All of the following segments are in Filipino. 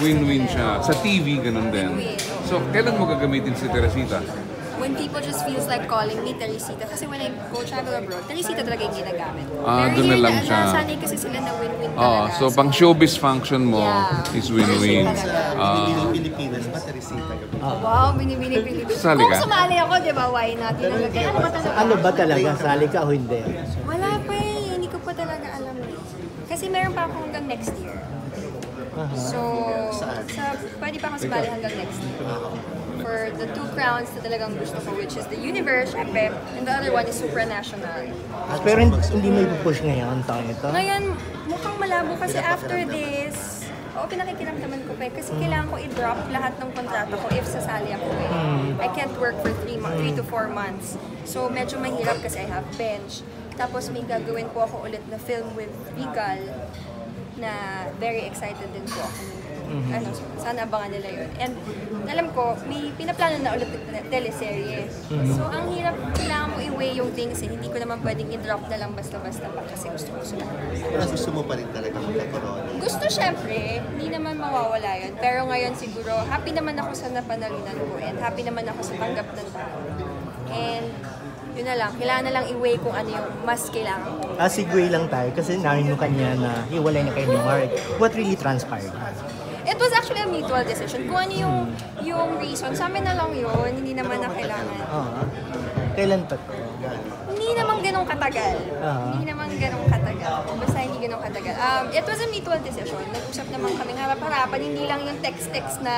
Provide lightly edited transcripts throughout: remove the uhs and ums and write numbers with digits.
Win-win siya. Sa TV, ganun din. Win-win. So, kailan mo gagamitin si Teresita? When people just feels like calling me Teresita. Kasi when I go travel abroad, Teresita talaga yung ginagamit. Doon na lang siya. Nasanay kasi sila na win-win talaga. So pang showbiz function mo is win-win. Pilipinas ba, Teresita? Wow, binibini. Sali ka? Kung sumali ako, di ba, why not? Ano ba talaga? Sali ka o hindi? Wala pa eh. Hindi ko pa talaga alam eh. Kasi meron pa ako hanggang next year. So, pwede pa ako sumali hanggang next year. For the 2 crowns na talagang gusto ko, which is the Universe, syempre, and the other one is Supranational. Pero hindi mo ipupush ngayon, taon ito? Ngayon, mukhang malabo kasi after this, pinakikiramdaman ko pa eh. Kasi kailangan ko i-drop lahat ng kontrata ko if sasali ako eh. I can't work for 3 to 4 months. So medyo mahirap kasi I have bench. Tapos may gagawin po ako ulit na film with Regal na very excited din po ako. Sana abangan nila yun. And alam ko, may pinaplano na ulit na teleserye. So ang hirap, kailangan mo i-weigh yung things eh. Hindi ko naman pwedeng i-drop na lang basta-basta pa kasi gusto ko sila. Pero gusto mo pa rin talaga magkakaroon? Gusto syempre, hindi naman mawawala yun. Pero ngayon siguro, happy naman ako sa napanalunan ko and happy naman ako sa tanggap ng tao. And yun na lang, kailangan na lang i-weigh kung ano yung mas kailangan ko. Segue lang tayo kasi namin mo kanya na hiwalay na kayo ni Mark. What really transpired? It was actually a mutual decision. Kung ano yung reason, sa amin na lang yun, hindi naman na kailangan. Kailan pa to? Hindi naman ganun katagal. Hindi naman ganun katagal. Basta hindi ganun katagal. It was a mutual decision. Nag-usap naman kami harap-harapan, hindi lang yung text-text na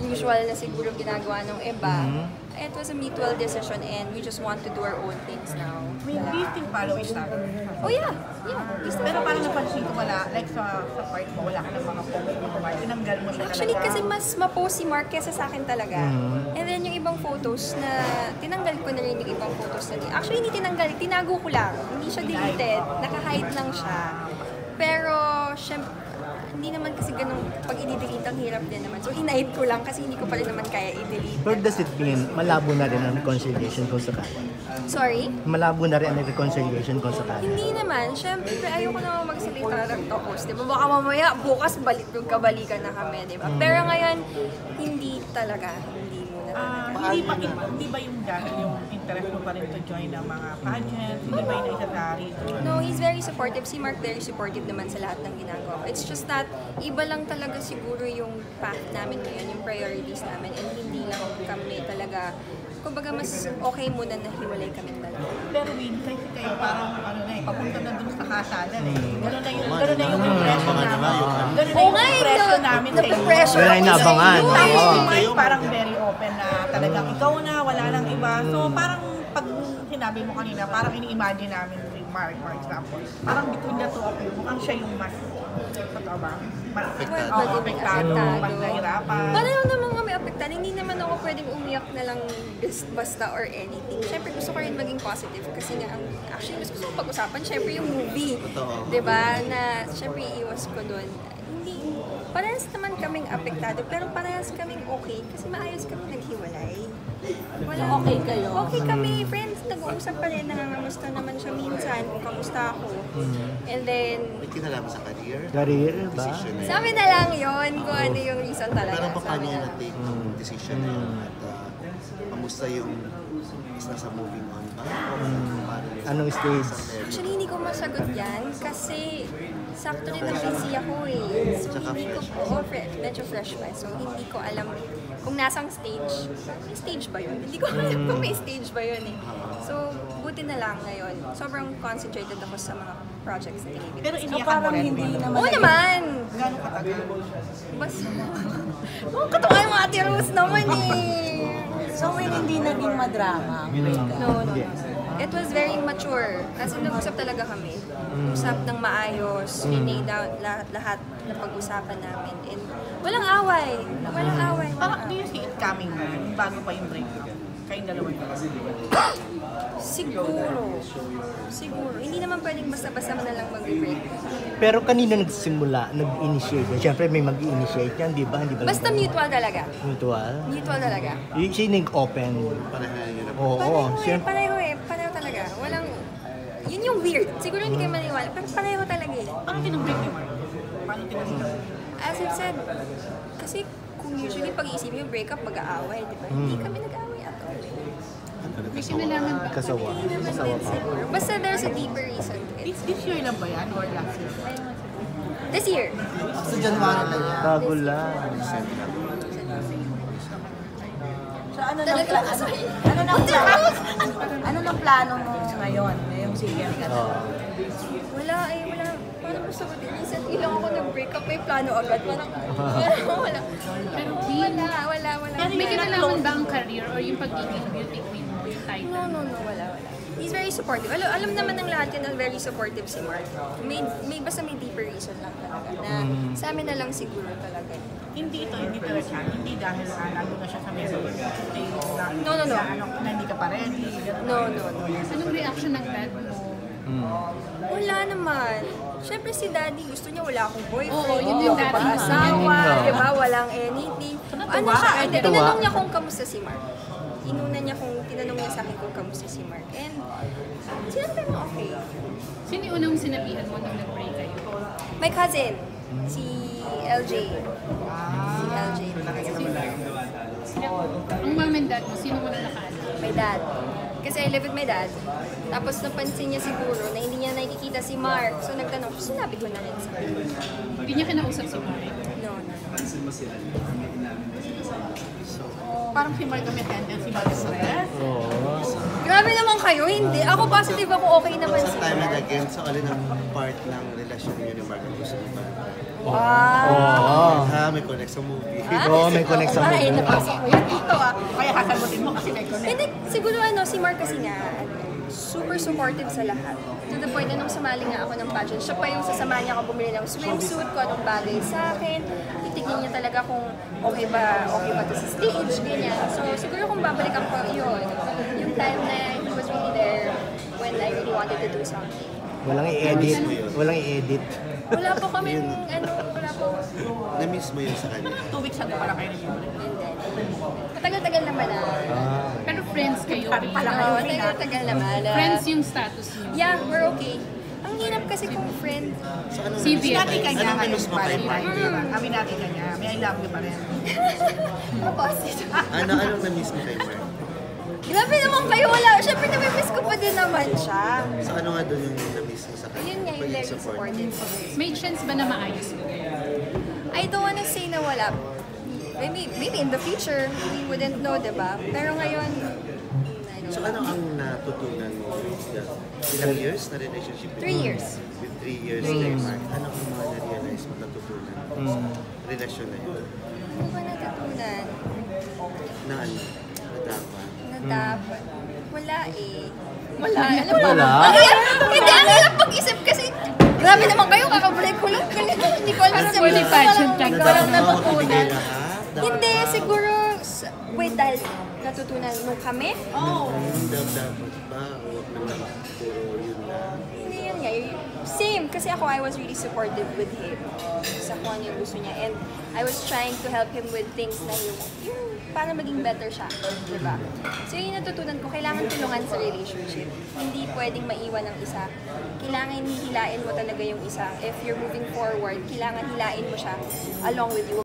usual na siguro ginagawa ng iba. It was a mutual decision and we just want to do our own things now. Do you still follow each other? Oh yeah. Pero parang napansin ko wala, like sa part mo, wala ka ng mga post mo, tinanggal mo siya Actually, talaga. kasi mas ma-post si Mark kesa sa akin talaga. And then yung ibang photos na, tinanggal ko na rin yung ibang photos na niya. Actually, hindi tinanggal, tinago ko lang. Hindi siya deleted, naka-hide lang siya. Pero, syempre, hindi naman kasi ganun, pag i-delete ang hirap din naman. So, hinahid ko lang kasi hindi ko pa rin naman kaya i-delete. But does it mean malabo na rin ang reconciliation kung sakali? Sorry? Malabo na rin ang reconciliation kung sakali? Hindi naman. Syempre, ayoko naman magsalita ng tapos. Diba? Baka mamaya, bukas kabalikan na kami. Diba? Pero ngayon, hindi talaga. Hindi muna talaga. Hindi ba yung dahil yung interest mo pa rin to join ng mga pageants? Hindi ba yung naisasari? No, he's very supportive. Si Mark very supportive naman sa lahat ng ginagawa. It's just that, iba lang talaga siguro yung path namin ngayon, yung priorities namin. And hindi lang kami talaga, kumbaga mas okay muna na hiwalay kami dalawa. Pero Win, kasi kayo parang papunta na dun sa kasalan eh. Gano'n na yung impression namin. Gano'n na yung impression namin sa inyo. Pressure Wala yung nabangan. Tapos si Mike parang very open na talagang ikaw na, wala nang iba. So parang pag sinabi mo kanina, parang ini-imagine namin with Mark, for example. Parang between the two of you, mukhang siya yung mas, totoo ba? Apektado, mas nahirapan. Pareho naman kami apektado. Hindi naman ako pwedeng umiyak na lang basta or anything. Siyempre gusto ko rin maging positive kasi nga actually mas gusto ko pag-usapan siyempre yung movie. Diba? Na siyempre iiwas ko doon. Hindi, parehas naman kaming apektado pero parehas kaming okay kasi maayos kami naghiwalay. Okay kayo? Okay kami, friends. Nag-uusap pa rin. Nangangamusta naman siya minsan kung kamusta ako. And then, May kinalaman sa career? Career ba? Decision na yun. sabi na lang yon kung ano yung reason talaga. Pero baka Sabi niya na. na-take yung decision na yun at kamusta yung isa sa moving on ba? Anong stage? Actually, hindi ko masagot yan kasi sakto rin na busy ako eh. So, Tsaka hindi ko fresh. po, medyo fresh pa. So, hindi ko alam kung nasang stage. May stage ba yun? Hindi ko alam kung may stage ba yun eh. So, buti na lang ngayon. Sobrang concentrated ako sa mga projects na tinibig. Pero So iniyakan mo parang rin. hindi naman. Oo naman! Gano'ng katagal? Basta, katuwa yung Ate Rose naman eh. So when hindi naging madrama ang breakup? No. It was very mature. Kasi nag-usap talaga kami. Usap ng maayos, linay down lahat na pag-usapan namin. And walang away. Walang away. Parang do you see it coming na bago pa yung breakup? Kayong dalawa yun. Siguro. Hindi naman pwedeng basta-basta mo na lang mag-break. Pero kanino nagsimula, nag-initiate? Siyempre may mag-initiate yan, di ba? Hindi ba lang Basta mutual talaga. mutual? Mutual talaga. Yung siya nag-open. Pareha yun na Oo, Pareho eh. Pareho talaga. Walang, yun yung weird. Siguro hindi kayo maniwala. Pero pareho talaga eh. Paano tinag-break ni Mark? Paano tinag-break? As I've said, kasi kung usually pag-iisipin yung breakup, mag-aaway, di ba? Hindi kami nag-aaway at all. May kinalaman ba? Kasawa. Hindi naman Kasawa din pa. siguro. Basta there's a deeper reason to it. This year lang ba yan or last year? This year. Sa January lang yan. Bago lang. So ano nang ano nang plano mo ngayon? Ngayong single ka na? Wala. Parang gusto ko din. Recently lang ako nag-break up, may plano agad. Parang, wala. Pero Wala. may kinalaman ba ang career or yung pagiging beauty queen mo, yung title? No, wala. He's very supportive. Alam naman ng lahat yun na very supportive si Mark. Basta may deeper reason lang talaga. Na sa amin na lang siguro talaga. Hindi talaga. Hindi dahil lalo na siya sa medyo stage na No. na hindi ka pa ready. No. Anong reaction ng dad mo? Wala naman. Siyempre si Daddy, gusto niya wala akong boyfriend, Oo, yun hindi yung ako daddy. pa-asawa, Oo. di ba? Walang anything. Ano siya, tinanong niya kung kamusta si Mark. Tinanong niya sa akin kung kamusta si Mark. And sinabi mo okay. Sino yung unang sinabihan mo nung nag-break kayo? My cousin, si LJ. Si LJ. Ang mom and dad mo, sino mo na nakaalam? My dad. Kasi I live with my dad. Tapos napansin niya siguro na hindi niya nakikita si Mark. So nagtanong, sinabi ko na rin sa kanya. Hindi niya kinausap si Mark. No. Parang si Mark may tendency mag-stress. Grabe naman kayo, hindi. Ako positive ako, okay naman si Time and Mark. again, so alin ang part ng relasyon niyo ni Mark ang gusto mo ba? Wow! May connect sa movie. Oo, may connect sa Ay, movie. napasok ko yun dito Kaya kasagutin mo kasi may connect. Hindi, siguro si Mark kasi nga, super supportive sa lahat. To the point na nung sumali nga ako ng pageant, siya pa yung sasamahan niya ako bumili ng swimsuit, kung anong bagay sa akin. Titignan niya talaga kung okay ba to sa stage, ganyan. So siguro kung babalikan ko yun, yung time na he was really there when I really wanted to do something. Walang i-edit. Walang i-edit. Wala po kami, wala po. Na-miss mo yun sa kanya? 2 weeks ago pala kayo nag-break. Matagal-tagal naman na. Pero friends kayo. Oo, matagal-tagal naman. Friends yung status niyo. Yeah, we're okay. Ang hirap kasi kung friend. Si Viet. Natin ka niya Anong ngayon na-miss mo pa kay rin. Mark? Kami natin ka niya. May I love you pa rin. Tapos, Anong na-miss mo kay Mark? grabe naman kayo, wala. Siyempre, nami-miss ko pa din naman siya. So ano nga doon yung na-miss mo sa kanya? Yun nga yung Pagiging very supportive. May chance ba na maayos mo? I don't wanna say na wala. Maybe in the future, we wouldn't know, diba? Pero ngayon, I don't So know. ano ang natutunan mo? Ilang years na relationship? 3 years. With 3 years kay Mark. Ano ang mga na-realize mo natutunan sa relasyon na yun? Ano ba natutunan? Na ano? Na dapat? Na dapat. Wala eh. Wala. Wala? Hindi, ang hirap pag-isip kasi grabe naman kayo, kakabalik ko lang. Hindi ko alam Parang sa fully pageant lang. Parang Dapat mo natutunan. ibigay lahat? Hindi, siguro, wait, dahil natutunan nung kami? Dapat ba? Huwag na lang puro yun na. Hindi yun nga. Same, kasi ako, I was really supportive with him sa kung ano yung gusto niya. And I was trying to help him with things na yung para maging better siya. Diba? So yung natutunan ko, kailangan tulungan sa relationship. Hindi pwedeng maiwan ng isa. Kailangan hilain mo talaga yung isa. If you're moving forward, kailangan hilain mo siya along with you.